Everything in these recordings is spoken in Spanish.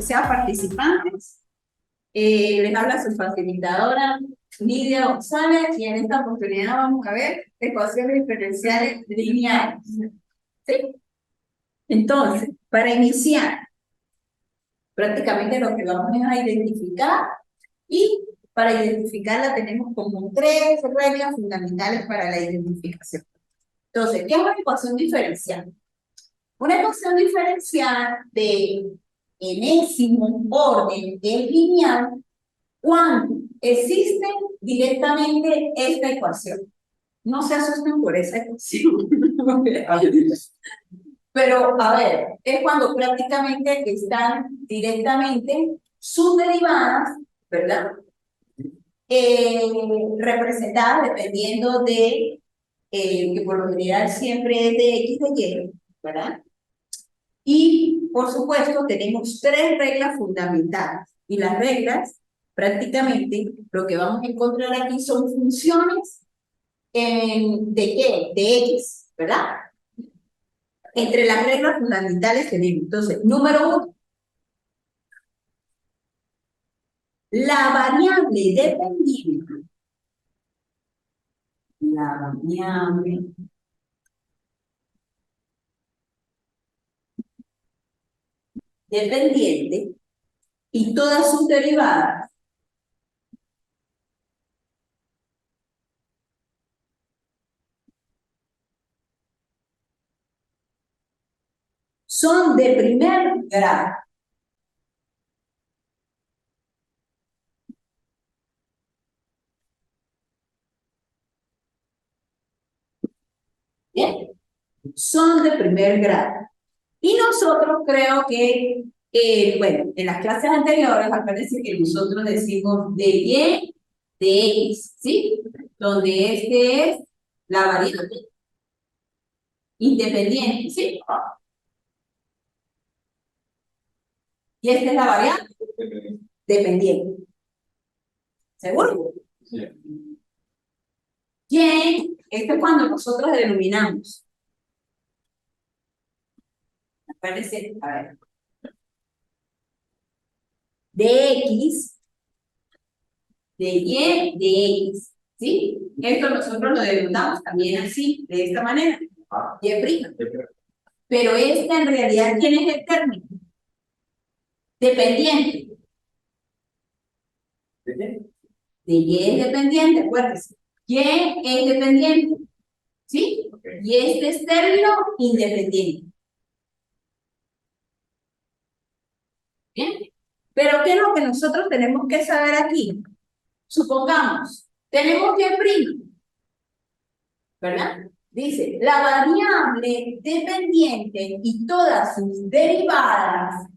sea, participantes. Les habla su facilitadora, Lidia González, y en esta oportunidad vamos a ver ecuaciones diferenciales lineales. ¿Sí? Entonces, para iniciar, prácticamente lo que vamos es a identificar, y para identificarla tenemos como tres reglas fundamentales para la identificación. Entonces, ¿qué es una ecuación diferencial? Una ecuación diferencial de enésimo orden es lineal cuando existe directamente esta ecuación. No se asusten por esa ecuación. Pero, a ver, es cuando prácticamente están directamente sus derivadas, ¿verdad? Representadas dependiendo de, que por lo general siempre es de X de Y, ¿verdad? Y, por supuesto, tenemos tres reglas fundamentales. Y las reglas, prácticamente, lo que vamos a encontrar aquí son funciones ¿de qué? De X, ¿verdad? Entre las reglas fundamentales tenemos, entonces, número uno, la variable dependiente. La variable dependiente y todas sus derivadas son de primer grado. ¿Bien? Son de primer grado. Y nosotros creo que, bueno, en las clases anteriores aparece que nosotros decimos de Y, de X, ¿sí? Donde este es la variable independiente, ¿sí? Y esta es la variable dependiente. ¿Seguro? Sí. Y esto es cuando nosotros denominamos. Aparece, a ver. De X, de Y, de X, ¿sí? Esto nosotros lo denominamos también así, de esta manera. Y'. Pero esta en realidad, ¿quién es el término? Dependiente. De Y es dependiente, acuérdense. Y es dependiente. ¿Sí? Okay. Y este es término independiente. ¿Bien? Pero ¿qué es lo que nosotros tenemos que saber aquí? Supongamos, tenemos Y', ¿verdad? Dice, la variable dependiente y todas sus derivadas,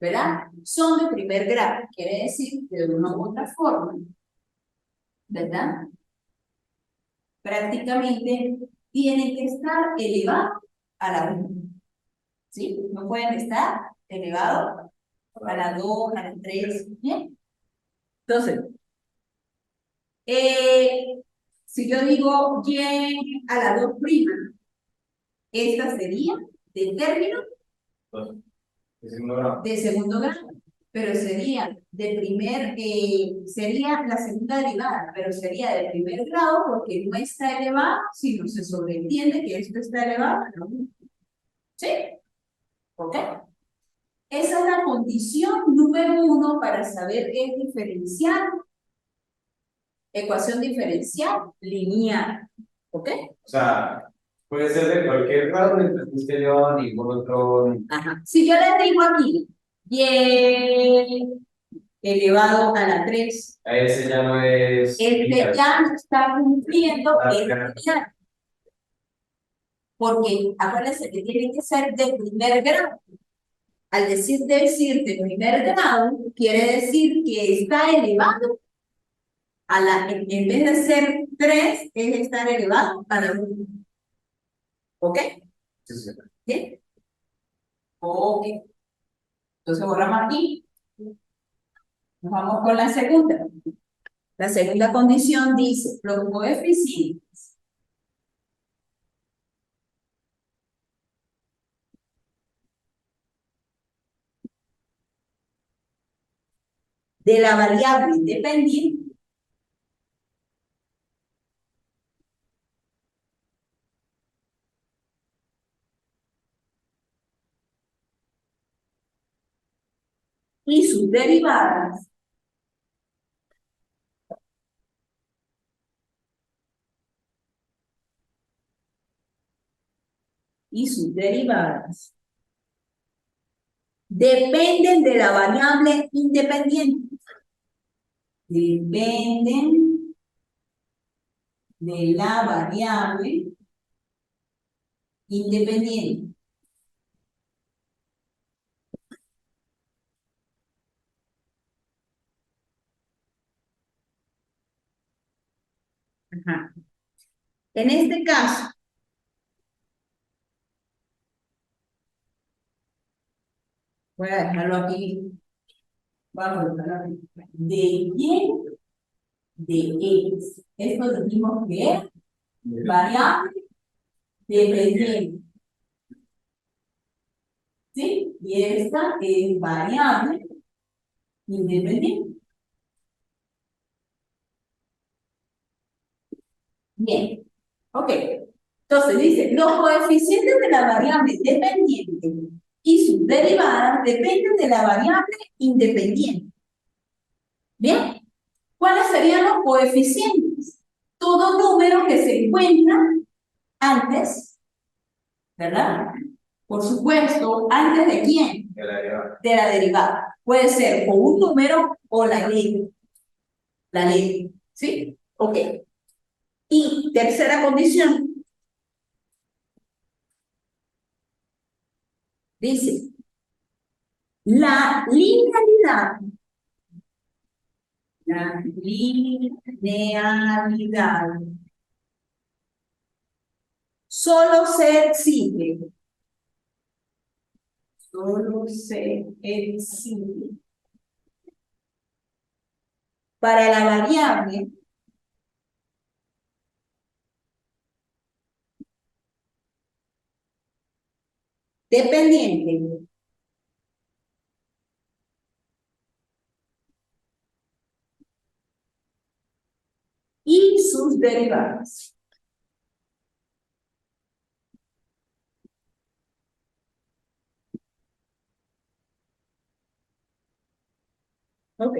¿verdad? Son de primer grado. Quiere decir que de una u otra forma, ¿verdad? Prácticamente tienen que estar elevados a la 1. ¿Sí? No pueden estar elevados a la 2, a la 3. ¿Bien? Entonces, si yo digo Y a la 2', esta sería de término de segundo grado, pero sería de primer, sería la segunda derivada, pero sería de primer grado porque no está elevado, sino se sobreentiende que esto está elevado, ¿no? ¿Sí? ¿Ok? Esa es la condición número 1 para saber qué es diferencial. Ecuación diferencial lineal. ¿Ok? O sea, puede ser de cualquier grado, mientras no esté elevado a ningún otro. Ajá. Si yo le digo aquí, Y elevado a la 3. Ese ya no es. Ya no está cumpliendo el lineal. Porque acuérdense que tiene que ser de primer grado. Al decir de primer grado, quiere decir que está elevado a la, en vez de ser 3, es estar elevado a la 1. ¿Ok? Sí, sí. ¿Bien? Ok. Entonces borramos aquí. Nos vamos con la segunda. La segunda condición dice, los coeficientes de la variable dependiente y sus derivadas dependen de la variable independiente. Dependen de la variable independiente. Ajá. En este caso, voy a dejarlo aquí. Vamos a dejarlo aquí. ¿De quién? De X. Esto dijimos que es variable dependiente. ¿Sí? Y esta es variable independiente. Bien. Ok. Entonces dice, los coeficientes de la variable dependiente y sus derivadas dependen de la variable independiente. Bien. ¿Cuáles serían los coeficientes? Todo número que se encuentra antes, ¿verdad? Por supuesto, ¿antes de quién? De la derivada. Puede ser o un número o la letra. La letra, ¿sí? Ok. Y tercera condición. Dice, la linealidad solo se exige para la variable dependiente y sus derivadas. Ok.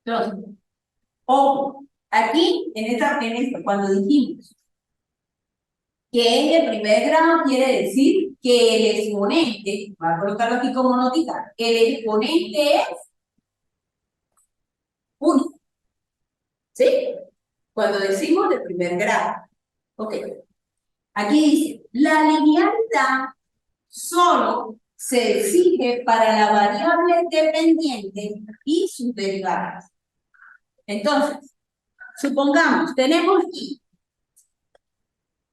Entonces, ojo, aquí cuando dijimos que es de primer grado, quiere decir que el exponente, voy a colocarlo aquí como notita, el exponente es 1. ¿Sí? Cuando decimos de primer grado. Ok. Aquí dice, la linealidad solo se exige para la variable dependiente y sus derivadas. Entonces, supongamos, tenemos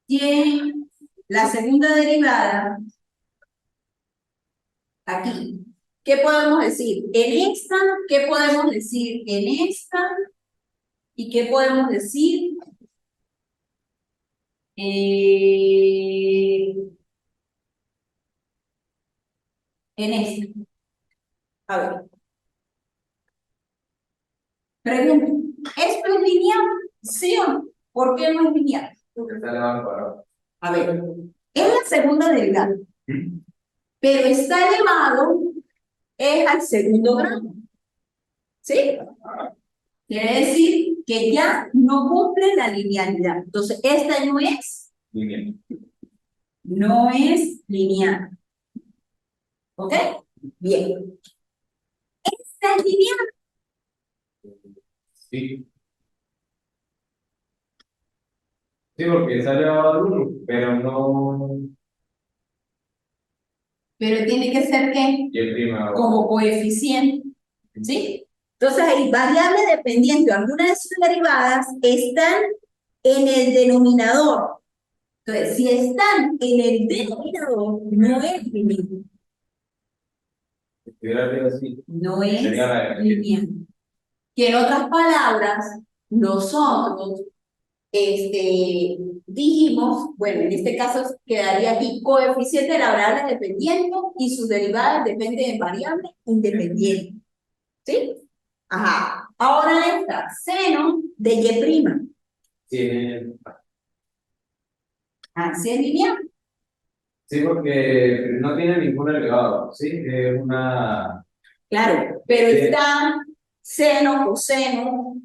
y la segunda derivada aquí. ¿Qué podemos decir? En esta, ¿qué podemos decir? En esta, ¿y qué podemos decir? En esta. A ver. Pregunta, ¿esto es lineal? ¿Sí o no? ¿Por qué no es lineal? Porque está elevado al cuadrado. A ver, es la segunda derivada, pero está elevado es al segundo grado. ¿Sí? Quiere decir que ya no cumple la linealidad. Entonces, esta no es lineal. No es lineal. ¿Ok? Bien. ¿Esta es lineal? Sí. Sí, porque sale a 1, pero no. Pero tiene que ser ¿qué? Como coeficiente. ¿Sí? Entonces, hay variable dependiente o algunas de sus derivadas están en el denominador. Entonces, si están en el denominador, no es lineal. No es lineal. Que en otras palabras, nosotros dijimos, bueno, en este caso quedaría aquí coeficiente de la variable dependiente y sus derivadas dependen de variable independiente. ¿Sí? Ajá. Ahora esta, seno de y'. Tiene. Así es lineal. Sí, porque no tiene ningún elevado, ¿sí? Es una. Claro, pero Sí. está seno, coseno.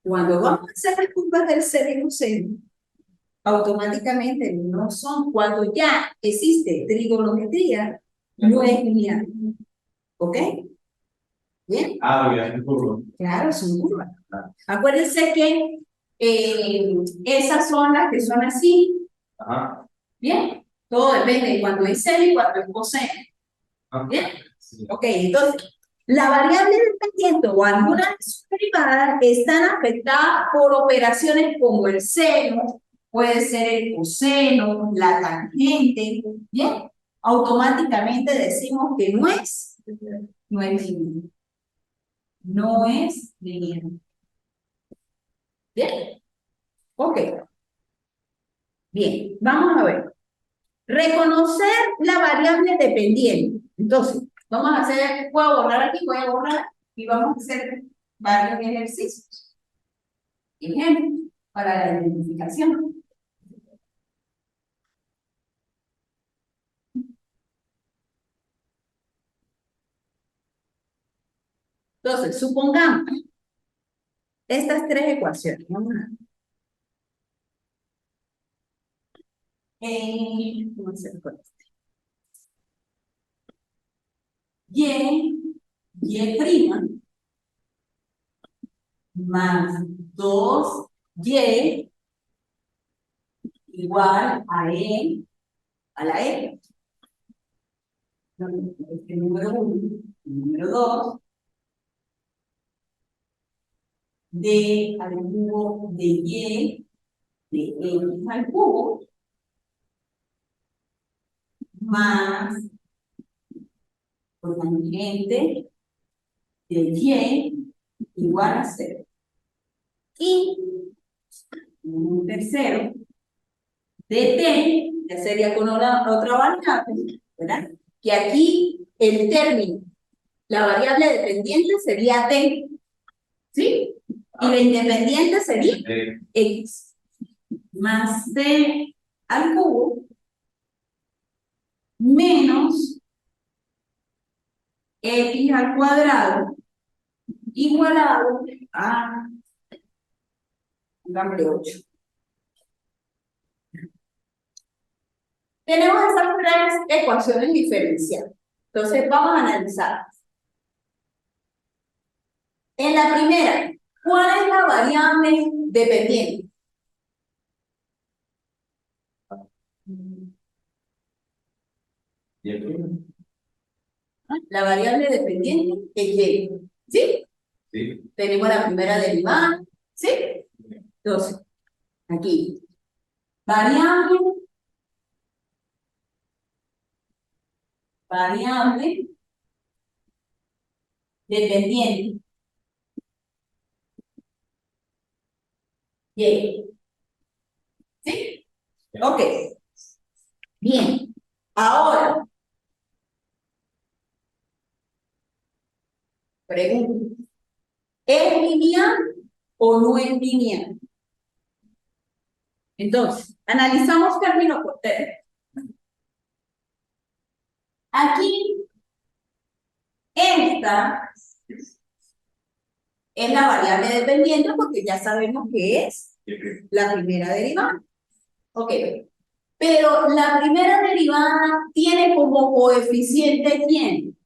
Cuando vamos a hacer las curvas del seno y coseno, automáticamente no son, cuando ya existe trigonometría, no es lineal. ¿Ok? ¿Bien? Bien, es curvo. Claro, son curvas. Acuérdense que esas son las que son así. Ajá. ¿Bien? Todo depende de cuando es seno y cuando es coseno. ¿Bien? Sí. Ok, entonces, la variable dependiente o alguna de sus derivadas están afectadas por operaciones como el seno, puede ser el coseno, la tangente, ¿bien? Automáticamente decimos que no es lineal. No es lineal. ¿Bien? Ok. Bien, vamos a ver. Reconocer la variable dependiente. Entonces, vamos a hacer, voy a borrar aquí, voy a borrar y vamos a hacer varios ejercicios. Ejemplo, para la identificación. Entonces, supongamos estas tres ecuaciones. Vamos a ver. Vamos a hacer con esto. Y' más 2y igual a a la e. Este número 1, número 2, d al cubo de y de x al cubo más cotangente de y igual a 0. Y un tercero de t, ya sería con otra variable, ¿verdad? Que aquí el término, la variable dependiente sería t, ¿sí? Y la independiente sería x, más t al cubo menos x al cuadrado igualado a, digamos, 8. Tenemos esas tres ecuaciones diferenciales. Entonces, vamos a analizar. En la primera, ¿cuál es la variable dependiente? La variable dependiente es y. ¿Sí? Sí. Tenemos la primera derivada. ¿Sí? Entonces, aquí. Variable dependiente. Y. ¿Sí? Ok. Bien. Ahora, pregunto. ¿Es lineal o no es lineal? Entonces, analizamos término por término. Aquí, esta es la variable dependiente porque ya sabemos que es la primera derivada. Ok. Pero la primera derivada tiene como coeficiente ¿quién?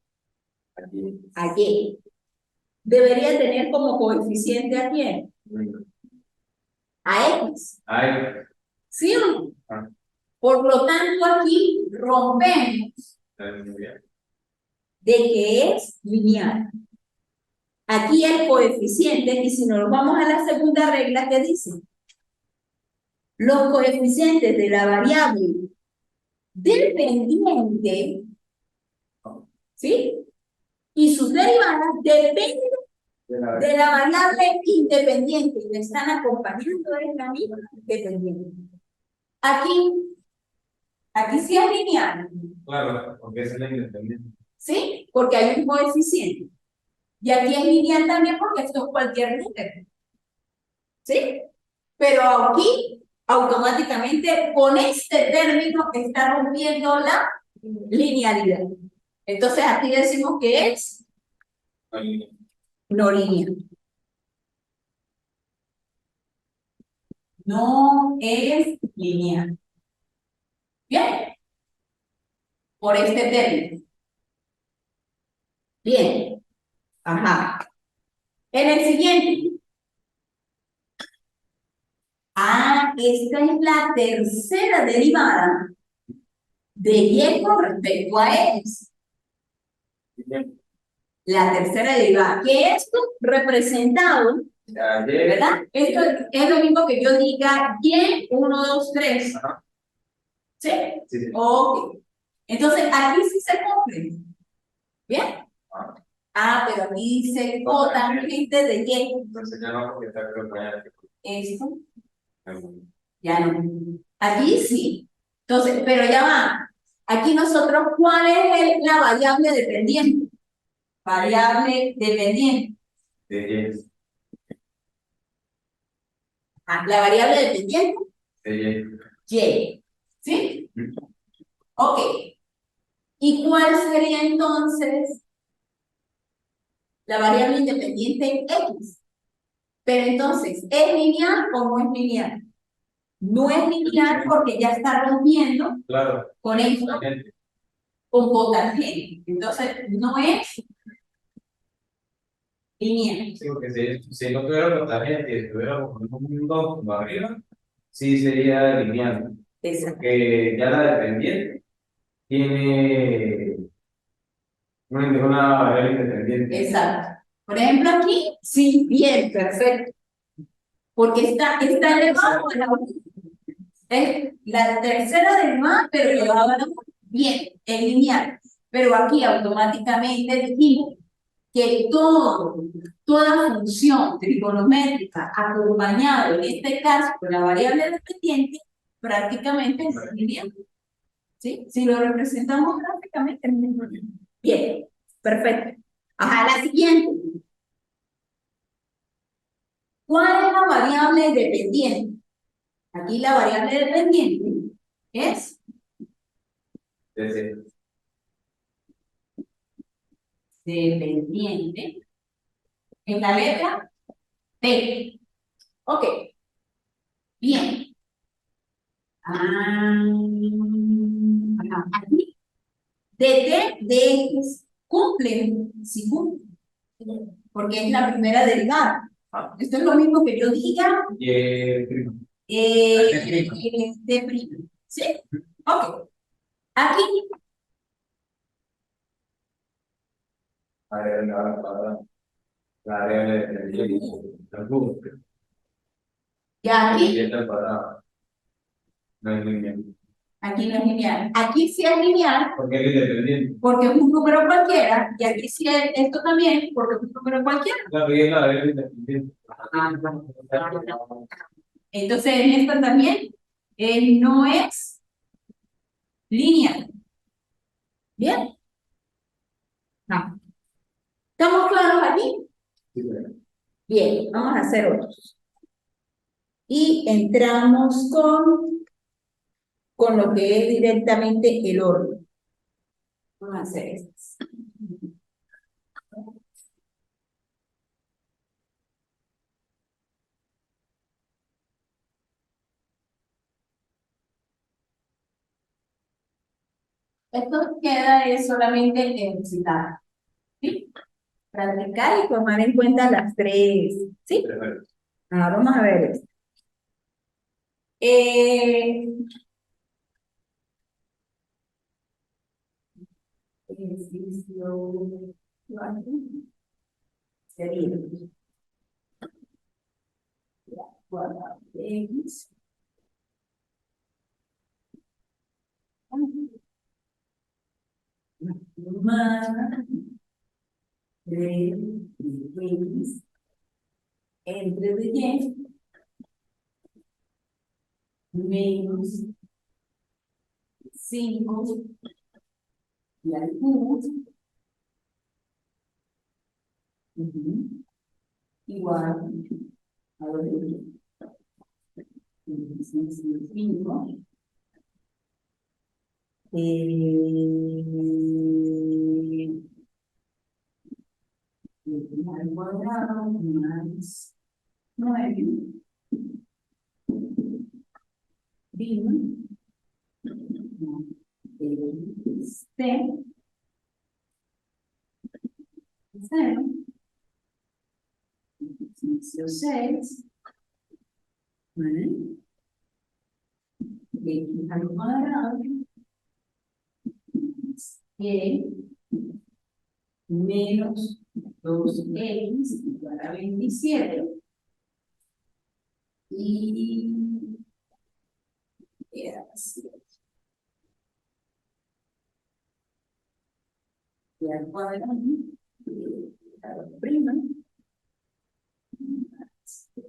A y. Debería tener como coeficiente ¿a quién? A x. ¿Sí o no? Por lo tanto, aquí rompemos de que es lineal. Aquí el coeficiente, y si nos vamos a la segunda regla, ¿qué dice? Los coeficientes de la variable dependiente, ¿sí? Y sus derivadas dependen De la variable independiente y le están acompañando es la misma dependiente. Aquí sí es lineal. Claro, porque esa es la independiente. ¿Sí? Porque hay un coeficiente. Y aquí es lineal también porque esto es cualquier número. ¿Sí? Pero aquí, automáticamente, con este término, está rompiendo la linealidad. Entonces, aquí decimos que es no lineal. No es lineal. Bien, por este término. Bien, ajá. En el siguiente. Esta es la tercera derivada de y con respecto a x. La tercera derivada, que esto representado, ¿verdad? Esto es lo mismo que yo diga y 1, 2, 3. ¿Sí? Sí. Ok. Entonces, aquí sí se cumple. ¿Bien? Pero aquí dice cotangente de y. Entonces ya no, porque está acompañado. Esto. Ya no. Aquí sí. Entonces, pero ya va. Aquí nosotros, ¿cuál es la variable dependiente? Variable dependiente. De la variable dependiente. Y. ¿Sí? Ok. ¿Y cuál sería entonces la variable independiente x? Pero entonces, ¿es lineal o no es lineal? No es lineal porque ya está rompiendo con esto, con cotangente. Entonces, no es lineal. Sí, porque si no tuviera cotangente y estuviera con un 2 arriba, sí sería lineal. Exacto. Porque ya la dependiente tiene una variable independiente. Exacto. Por ejemplo, aquí, sí, bien, perfecto. Porque está elevado de la es la tercera derivada, pero llevada bien, es lineal. Pero aquí automáticamente dijimos que toda función trigonométrica acompañada, en este caso, por la variable dependiente, prácticamente es lineal. ¿Sí? Si lo representamos gráficamente, es lineal. Bien, perfecto. Ajá, la siguiente. ¿Cuál es la variable dependiente? Aquí la variable dependiente es dependiente en la letra T. Ok, bien. Aquí, de T, de X, cumplen, sí cumplen, porque es la primera derivada. Esto es lo mismo que yo diga de prima. ¿Sí? Ok. Aquí, la variable dependiente. ya aquí, No es lineal. aquí no es lineal. Aquí sí es lineal. Porque es independiente. Porque es un número cualquiera. Y aquí sí es esto también, porque es un número cualquiera. Claro, y es la variable independiente. Entonces, en esto también no es lineal. ¿Bien? No. ¿Estamos claros aquí? Sí, claro. Bien, vamos a hacer otros. Y entramos con lo que es directamente el orden. Vamos a hacer estos. Esto queda es solamente ejercitar. ¿Sí? Practicar y tomar en cuenta las tres. ¿Sí? Vamos a ver esto. Ejercicio 4 sería cuadrado de x más 3 X entre de Y menos 5 y al cubo igual a lo de 5 al cuadrado más 9 prima C 0 6 ¿vale? X al cuadrado y menos 2x igual a 27 y queda así. Y al cuadrado a la prima más x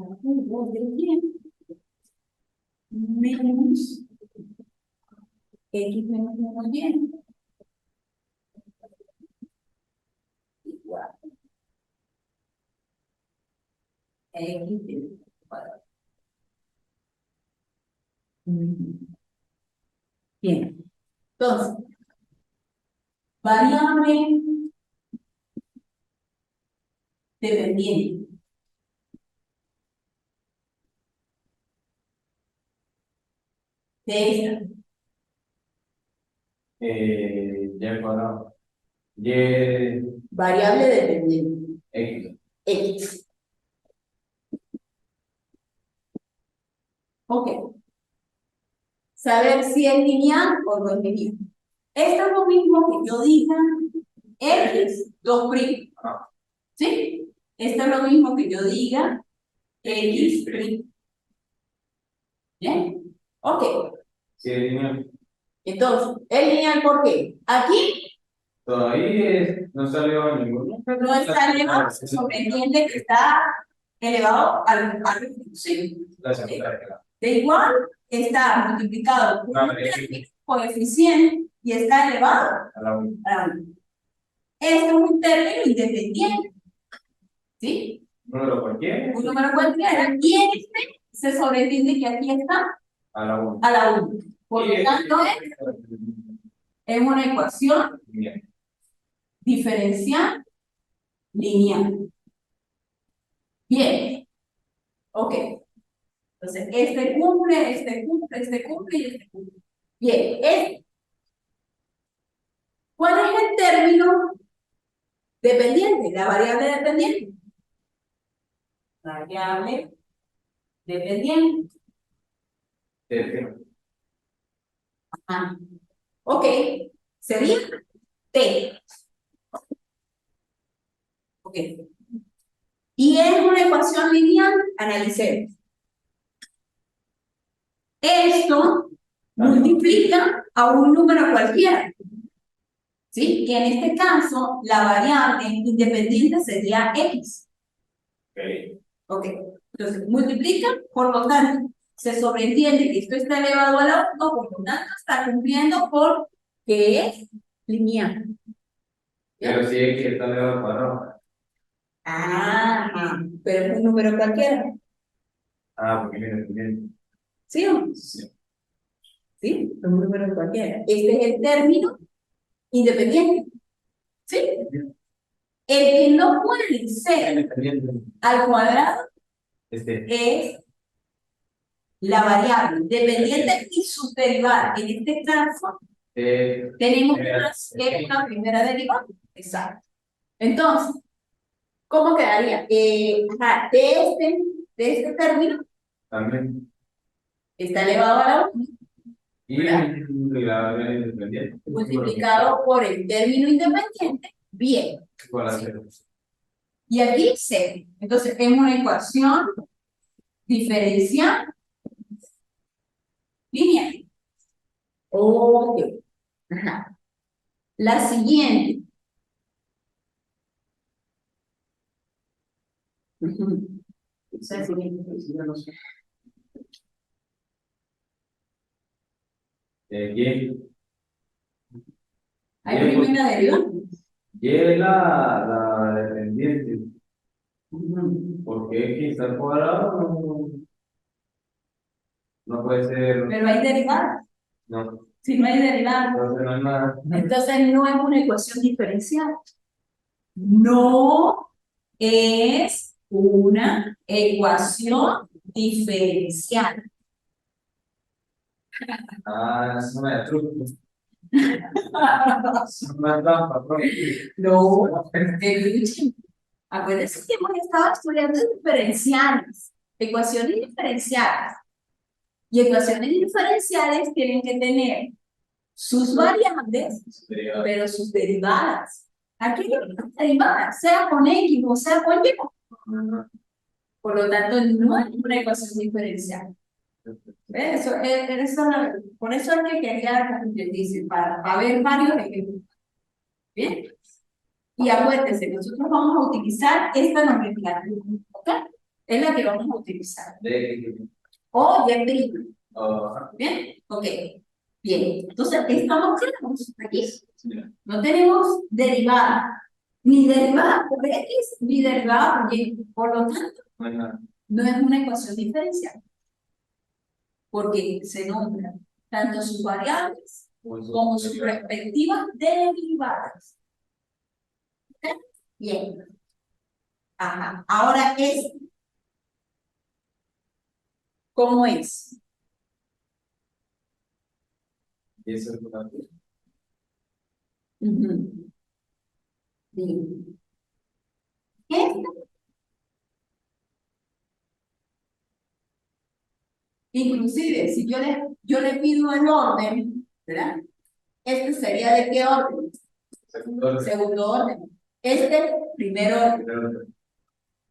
al cubo de y menos x menos 1y igual a x del cuadrado. Bien, entonces, variable dependiente. De esta. Y al cuadrado. Y Variable dependiente. X. X. Ok. Saber si es lineal o no es lineal. Esto es lo mismo que yo diga X, 2'. ¿Sí? Esto es lo mismo que yo diga X'. ¿Bien? Ok. Sí, es lineal. Entonces, ¿es lineal por qué? Aquí Todavía no salió ninguno. no está elevado, se sobreentiende que está elevado al sí. La segunda. De igual, está multiplicado por un coeficiente y está elevado A la 1. a la 1. Esto es un término independiente. ¿Sí? Número cualquiera. Un número cualquiera. Y este se sobreentiende que aquí está A la 1. a la 1. Por lo tanto, es una ecuación diferencial lineal. Bien. Ok. Entonces, este cumple, este cumple, este cumple y este cumple. Bien. ¿Cuál es el término dependiente? La variable dependiente. Variable dependiente. Ajá. Ok. Sería T. Ok. Y es una ecuación lineal, analicemos. Esto multiplica a un número cualquiera. ¿Sí? Que en este caso, la variable independiente sería X. Ok. Entonces, multiplica, por lo tanto, se sobreentiende que esto está elevado a la 1, por lo tanto, está cumpliendo por que es lineal. Pero sí es que está elevado al cuadrado. Ajá, pero es un número cualquiera. Ah, porque viene dependiente. ¿Sí o no? Sí. ¿Sí? Es un número cualquiera. Este es el término independiente. ¿Sí? El que no puede ser al cuadrado es la variable dependiente y su derivada. En este caso, tenemos una primera derivada. Exacto. Entonces, ¿cómo quedaría? Ajá, de este término También. está elevado a la 1. Y la independiente. Multiplicado por el término independiente, bien. Igual a 0. Y aquí 0. Entonces, es una ecuación diferencial lineal. Ok. Ajá. La siguiente. Y. ¿Hay primera derivada? Y es la dependiente, porque x al cuadrado no puede ser. Pero hay derivadas. No, Si no hay derivadas, entonces no es nada. entonces no es una ecuación diferencial. No es una ecuación diferencial. Ah, es una de truco. Es una trampa, No, escuchen. Acuérdense que hemos estado estudiando diferenciales, ecuaciones diferenciales. Y ecuaciones diferenciales tienen que tener sus variables, pero sus derivadas. Aquí hay una derivada, sea con X o sea con Y. Por lo tanto, no es una ecuación diferencial. Por eso es que quería decir, para ver varios ejemplos. ¿Bien? Y acuérdense, nosotros vamos a utilizar esta nomenclatura. ¿Ok? Es la que vamos a utilizar. O y primo. ¿Bien? Ok. Bien. Entonces, estamos claros aquí. No tenemos derivada. Ni derivada por X, ni derivada por Y. Por lo tanto, no es una ecuación diferencial. Porque se nombran tanto sus variables como sus respectivas derivadas. ¿Ok? Bien. Ajá. Ahora ¿cómo es? Bien. Esta, inclusive, si yo le pido el orden, ¿verdad? Este sería ¿de qué orden? Segundo orden. Este, primer orden.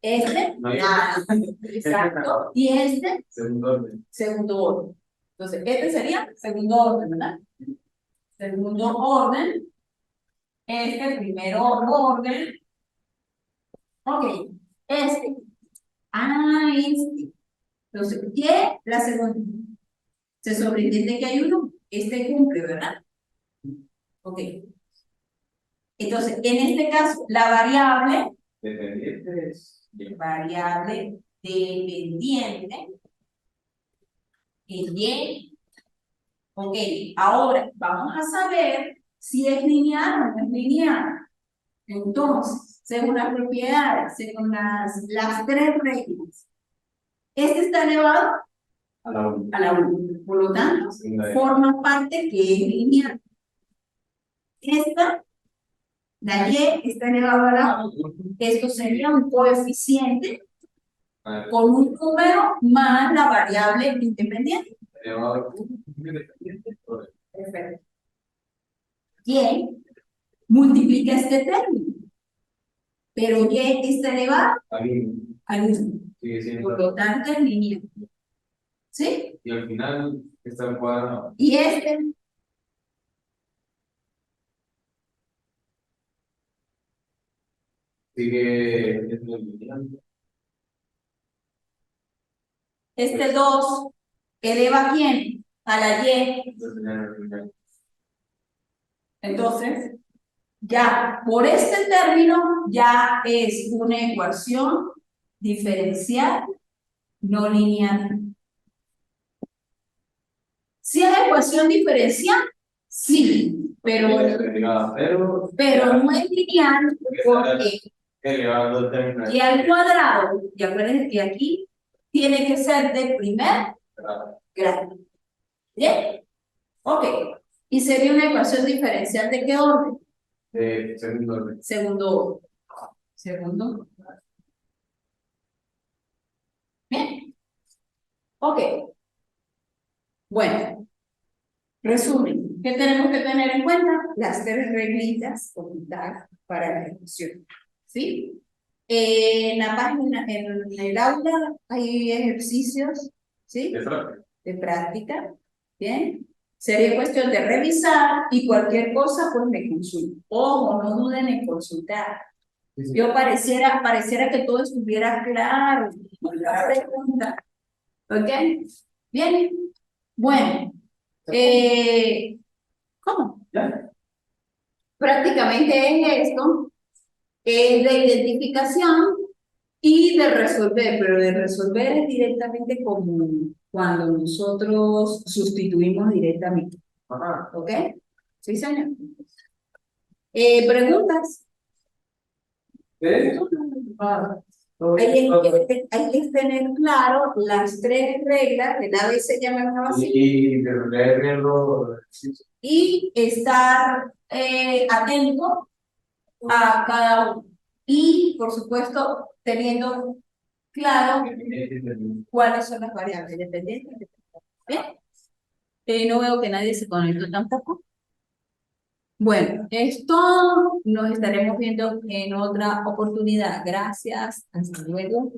Este, nada. Exacto. Y este, segundo orden. Entonces, este sería segundo orden, ¿verdad? Segundo orden. Este, primer orden. Ok. Este. Este. Entonces, ¿qué? La segunda. Se sobreentiende que hay uno. Este cumple, ¿verdad? Ok. Entonces, en este caso, la variable dependiente es Y. Ok, ahora vamos a saber si es lineal o no es lineal. Entonces, según las propiedades, según las tres reglas, este está elevado a la 1. Por lo tanto, forma parte que es lineal. Esta, la Y, está elevado a la 1. Esto sería un coeficiente con un número más la variable independiente. Perfecto. Y multiplica este término, pero Y está elevado al 1. Por lo tanto, es lineal. ¿Sí? Y al final está el cuadrado. Y este sigue. Este 2 eleva ¿a quién? A la Y. Entonces, ya por este término ya es una ecuación diferencial no lineal. ¿Sí es ecuación diferencial? Sí, pero no es lineal porque y al cuadrado, y acuérdense que aquí tiene que ser de primer grado. ¿Bien? Ok. ¿Y sería una ecuación diferencial de qué orden? De segundo orden. Segundo orden. Segundo. ¿Bien? Ok. Bueno. Resumen. ¿Qué tenemos que tener en cuenta? Las tres reglitas para la ejecución. ¿Sí? En la página, en el aula, hay ejercicios, ¿sí? De práctica. Bien. Sería cuestión de revisar y cualquier cosa, pues me consulten. Ojo, no duden en consultar. Yo pareciera que todo estuviera claro. La pregunta. ¿Ok? Bien. Bueno. ¿Cómo? ¿Ya? Prácticamente es esto. Es de identificación y de resolver, pero de resolver es directamente como cuando nosotros sustituimos directamente. Ajá. ¿Ok? Sí, señor. ¿Preguntas? ¿De esto? Hay que tener claro las tres reglas del ABC, llamémoslo así, Y de leerlo. y estar atento a cada uno. Y, por supuesto, teniendo claro cuáles son las variables dependientes. ¿Bien? No veo que nadie se conectó tampoco. Bueno, esto nos estaremos viendo en otra oportunidad. Gracias. Hasta luego.